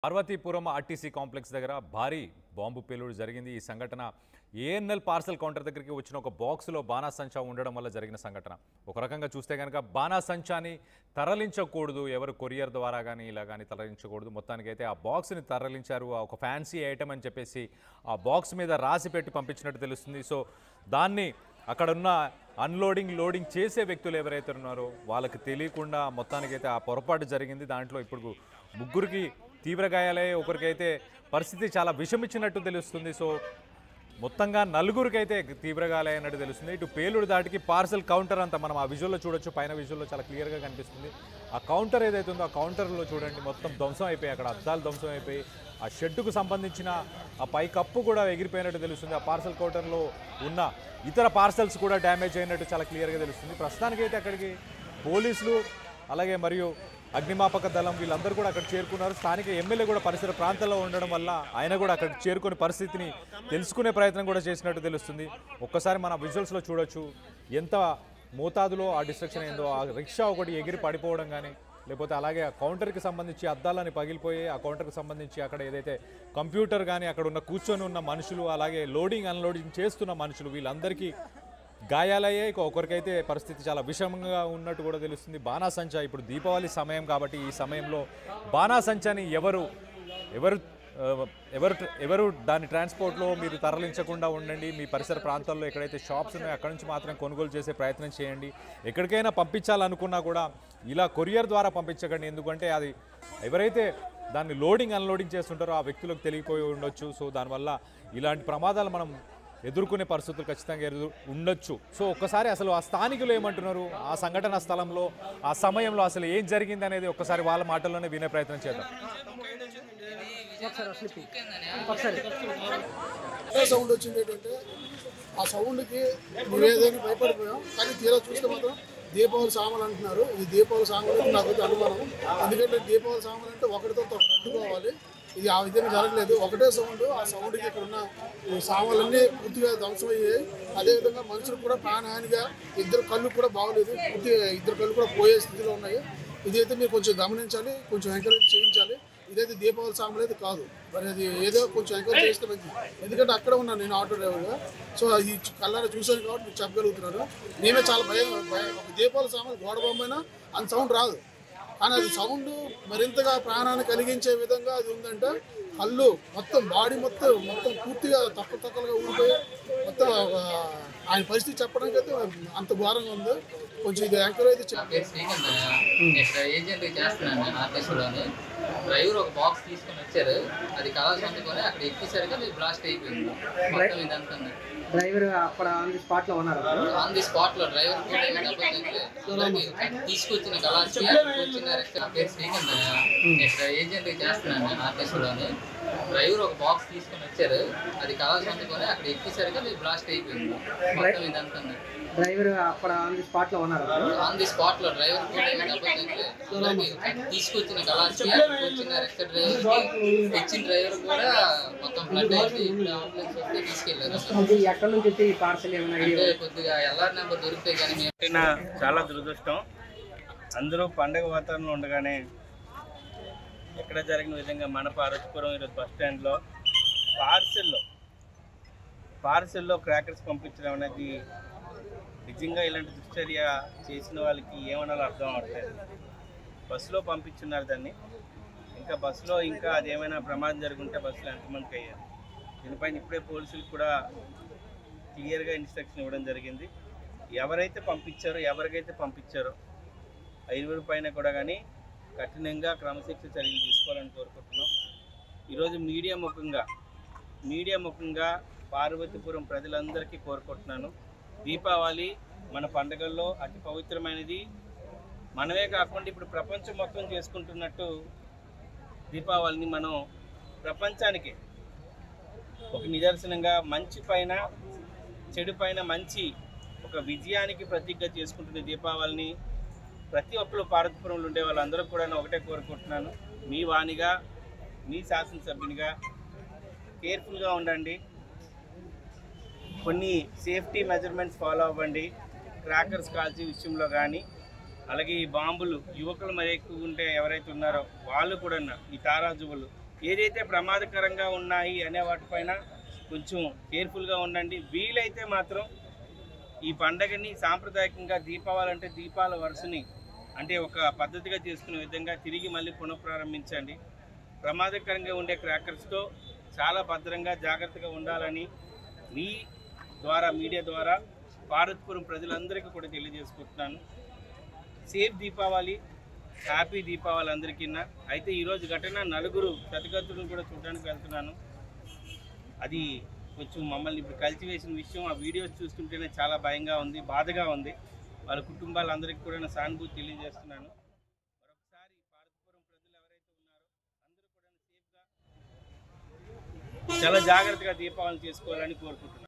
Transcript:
Parvathipuram RTC complex దగ్గర భారీ bomb పేలుడు జరిగింది. ఈ సంఘటన ఏఎన్ఎల్ పార్సల్ కౌంటర్ దగ్గరికి వచ్చిన ఒక బాక్స్లో బాణాసంచా ఉండడం వల్ల జరిగిన సంఘటన. ఒక రకంగా చూస్తే కనుక బాణాసంచాని తరలించకూడదు, ఎవరు కొరియర్ ద్వారా కానీ ఇలా కానీ తరలించకూడదు. మొత్తానికైతే ఆ బాక్స్ని తరలించారు. ఒక ఫ్యాన్సీ ఐటమ్ అని చెప్పేసి ఆ బాక్స్ మీద రాసి పెట్టి పంపించినట్టు తెలుస్తుంది. సో దాన్ని అక్కడున్న అన్లోడింగ్ లోడింగ్ చేసే వ్యక్తులు ఎవరైతే ఉన్నారో వాళ్ళకి తెలియకుండా మొత్తానికైతే ఆ పొరపాటు జరిగింది. దాంట్లో ఇప్పుడు ముగ్గురికి తీవ్ర గాయాలే, ఒకరికైతే పరిస్థితి చాలా విషమిచ్చినట్టు తెలుస్తుంది. సో మొత్తంగా నలుగురికైతే తీవ్ర గాయాలైనట్టు తెలుస్తుంది. ఇటు పేలుడు దాటికి పార్సల్ కౌంటర్ అంతా మనం ఆ విజువల్లో చూడొచ్చు. పైన విజువల్లో చాలా క్లియర్గా కనిపిస్తుంది. ఆ కౌంటర్ ఏదైతే ఉందో ఆ కౌంటర్లో చూడండి మొత్తం ధ్వంసం అయిపోయి, అక్కడ అద్దాలు ధ్వంసం అయిపోయి, ఆ షెడ్డుకు సంబంధించిన ఆ పై కప్పు కూడా ఎగిరిపోయినట్టు తెలుస్తుంది. ఆ పార్సల్ కౌంటర్లో ఉన్న ఇతర పార్సల్స్ కూడా డ్యామేజ్ అయినట్టు చాలా క్లియర్గా తెలుస్తుంది. ప్రస్తుతానికైతే అక్కడికి పోలీసులు అలాగే మరియు అగ్నిమాపక దళం వీళ్ళందరూ కూడా అక్కడ చేరుకున్నారు. స్థానిక ఎమ్మెల్యే కూడా పరిసర ప్రాంతాల్లో ఉండడం వల్ల ఆయన కూడా అక్కడికి చేరుకునే పరిస్థితిని తెలుసుకునే ప్రయత్నం కూడా చేసినట్టు తెలుస్తుంది. ఒక్కసారి మన విజువల్స్లో చూడొచ్చు ఎంత మోతాదులో ఆ డిస్ట్రక్షన్ అయిందో. ఆ రిక్షా ఒకటి ఎగిరి పడిపోవడం కానీ, లేకపోతే అలాగే ఆ కౌంటర్కి సంబంధించి అద్దాలని పగిలిపోయి ఆ కౌంటర్కి సంబంధించి అక్కడ ఏదైతే కంప్యూటర్ కానీ అక్కడ ఉన్న కూర్చొని ఉన్న మనుషులు అలాగే లోడింగ్ అన్లోడింగ్ చేస్తున్న మనుషులు వీళ్ళందరికీ గాయాలయ్యే. ఒకరికైతే పరిస్థితి చాలా విషమంగా ఉన్నట్టు కూడా తెలుస్తుంది. బాణాసంచా ఇప్పుడు దీపావళి సమయం కాబట్టి ఈ సమయంలో బాణాసంచాని ఎవరు దాని ట్రాన్స్పోర్ట్లో మీరు తరలించకుండా ఉండండి. మీ పరిసర ప్రాంతాల్లో ఎక్కడైతే షాప్స్ ఉన్నాయో అక్కడి నుంచి మాత్రం కొనుగోలు చేసే ప్రయత్నం చేయండి. ఎక్కడికైనా పంపించాలనుకున్నా కూడా ఇలా కొరియర్ ద్వారా పంపించకండి. ఎందుకంటే అది ఎవరైతే దాన్ని లోడింగ్ అన్లోడింగ్ చేస్తుంటారో ఆ వ్యక్తులకు తెలియపోయి ఉండొచ్చు. సో దానివల్ల ఇలాంటి ప్రమాదాలు మనం ఎదుర్కొనే పరిస్థితులు ఖచ్చితంగా ఉండొచ్చు. సో ఒక్కసారి అసలు ఆ స్థానికులు ఏమంటున్నారు, ఆ సంఘటన స్థలంలో ఆ సమయంలో అసలు ఏం జరిగింది అనేది ఒక్కసారి వాళ్ళ మాటల్లోనే వినే ప్రయత్నం చేద్దాం. సౌండ్ వచ్చింది ఏంటంటే ఆ సౌండ్కి నువ్వేదైనా భయపడిపోయాం, కానీ తీరా చూస్తే మాత్రం దీపావళి సామాన్లు అంటున్నారు. ఈ దీపావళి సామాన్లు నాకు అనుమానం. ఎందుకంటే దీపావళి సామాన్లు అంటే ఒకటితో ఒకటి అడ్డుకోవాలి. ఇది ఆ విధంగా జరగలేదు. ఒకటే సౌండ్. ఆ సౌండ్కి ఇక్కడ ఉన్న సామాన్లన్నీ పూర్తిగా ధ్వంసమయ్యాయి. అదేవిధంగా మనుషులకు కూడా ప్రాణహానిగా ఇద్దరు కళ్ళు కూడా బాగోలేదు. పూర్తిగా ఇద్దరు కళ్ళు కూడా పోయే స్థితిలో ఉన్నాయి. ఇదైతే మీరు కొంచెం గమనించాలి, కొంచెం ఎంకరేజ్ చేయించాలి. ఇదైతే దీపావళి సామాన్లు అయితే కాదు. మరి అది ఏదో కొంచెం ఎంకరేజ్ చేస్తే మంచిది. ఎందుకంటే అక్కడ ఉన్నాను నేను ఆటో డ్రైవర్గా. సో అది కళ్ళారా చూశాను కాబట్టి మీకు చెప్పగలుగుతున్నాను. నేనే చాలా భయం. ఒక దీపావళి సామాన్లు గోడ బొమ్మైనా అంత సౌండ్ రాదు, కానీ అది సౌండ్ మరింతగా ప్రాణాన్ని కలిగించే విధంగా అది ఉందంటే కళ్ళు మొత్తం బాడీ మొత్తం పూర్తిగా తక్కువగా ఊడిపోయి మొత్తం ఆయన పరిస్థితి చెప్పడానికి అయితే అంత ఘోరంగా ఉంది. కొంచెం ఇది ఎంకరేజ్ డ్రైవర్ ఒక బాక్స్ తీసుకొని వచ్చారు. అది కలర్స్ అందుకొని అక్కడ ఎక్కేసరికి అది బ్లాస్ట్ అయిపోయింది మొత్తం ఇదంతా. డ్రైవర్ అక్కడ ఆన్ ది స్పాట్ లో ఉన్నారు. ఆన్ ది స్పాట్ లో డ్రైవర్ తీసుకొచ్చిన కలర్స్ వచ్చిన పేరు శ్రీకాంత్ ఇక్కడ ఏజెంట్ చేస్తున్నాను ఆర్టీసీలోని. డ్రైవర్ ఒక బాక్స్ తీసుకొని వచ్చారు. అది కలర్స్ అందుకొని అక్కడ ఎక్కేసరికి అది బ్లాస్ట్ అయిపోయింది మొత్తం ఇదంతా. డ్రైవర్ అక్కడ ఆన్ ది స్పాట్ లో ఉన్నారు. ఆన్ ది స్పాట్ లో డ్రైవర్ తీసుకొచ్చిన కలర్స్ వచ్చిన రెక్టర్ డ్రైవర్ ఇచ్చిన డ్రైవర్ కూడా మొత్తం ఫ్లడ్ అయితే ఇప్పుడు అంబులెన్స్ వస్తే తీసుకెళ్లారు. ఎక్కడ నుంచి వచ్చి పార్సల్ ఏమైనా కొద్దిగా ఎల్ఆర్ నెంబర్ దొరికితే కానీ చాలా దురదృష్టం. అందరూ పండగ వాతావరణంలో ఉండగానే ఎక్కడ జరిగిన విధంగా మన పార్వతీపురం ఈరోజు బస్ స్టాండ్లో పార్సల్లో క్రాకర్స్ పంపించడం అనేది నిజంగా ఇలాంటి దుశ్చర్య చేసిన వాళ్ళకి ఏమనాలో అర్థం అవ్వట్లేదు. బస్సులో పంపించున్నారు దాన్ని. ఇంకా బస్సులో ఇంకా అదేమైనా ప్రమాదం జరుగుంటే బస్సులో ఎంతమందికి అయ్యారు. దీనిపైన ఇప్పుడే పోలీసులకు కూడా క్లియర్గా ఇన్స్ట్రక్షన్ ఇవ్వడం జరిగింది. ఎవరైతే పంపించారో ఐదుగురి పైన కూడా కానీ కఠినంగా క్రమశిక్షణ చర్యలు తీసుకోవాలని కోరుకుంటున్నాం. ఈరోజు మీడియా ముఖంగా పార్వతీపురం ప్రజలందరికీ కోరుకుంటున్నాను. దీపావళి మన పండుగల్లో అతి పవిత్రమైనది. మనమే కాకుండా ఇప్పుడు ప్రపంచం మొత్తం చేసుకుంటున్నట్టు దీపావళిని మనం ప్రపంచానికి ఒక నిదర్శనంగా మంచి పైన చెడు పైన మంచి ఒక విజయానికి ప్రతీకగా చేసుకుంటున్న దీపావళిని ప్రతి ఒక్కరు పార్వతీపురంలో ఉండే వాళ్ళందరూ కూడా ఒకటే కోరుకుంటున్నాను. మీ వాణిగా, మీ శాసనసభ్యునిగా కేర్ఫుల్గా ఉండండి. కొన్ని సేఫ్టీ మెజర్మెంట్స్ ఫాలో అవ్వండి. క్రాకర్స్ కాల్చే విషయంలో కానీ అలాగే ఈ బాంబులు యువకులు మరి ఎక్కువ ఉంటే ఎవరైతే ఉన్నారో వాళ్ళు కూడా ఈ తారాజువులు ఏదైతే ప్రమాదకరంగా ఉన్నాయి అనే వాటిపైన కొంచెం కేర్ఫుల్గా ఉండండి. వీలైతే మాత్రం ఈ పండగని సాంప్రదాయకంగా దీపావళి అంటే దీపాల వరుసని అంటే ఒక పద్ధతిగా చేసుకునే విధంగా తిరిగి మళ్ళీ పునఃప్రారంభించండి. ప్రమాదకరంగా ఉండే క్రాకర్స్తో చాలా భద్రంగా జాగ్రత్తగా ఉండాలని మీ ద్వారా మీడియా ద్వారా పార్వతీపురం ప్రజలందరికీ కూడా తెలియజేసుకుంటున్నాను. సేఫ్ దీపావళి, హ్యాపీ దీపావళి అందరికీ. అయితే ఈరోజు ఘటన నలుగురు ప్రతిగతులను కూడా చూడడానికి వెళ్తున్నాను. అది కొంచెం మమ్మల్ని ఇప్పుడు కలిసివేసిన విషయం ఆ వీడియోస్ చూస్తుంటేనే చాలా భయంగా ఉంది, బాధగా ఉంది. వాళ్ళ కుటుంబాలందరికీ కూడా నా సానుభూతి తెలియజేస్తున్నాను. మరొకసారి పార్వతీపురం ప్రజలు ఎవరైతే ఉన్నారో అందరూ కూడా సేఫ్గా చాలా జాగ్రత్తగా దీపావళి చేసుకోవాలని కోరుకుంటున్నాను.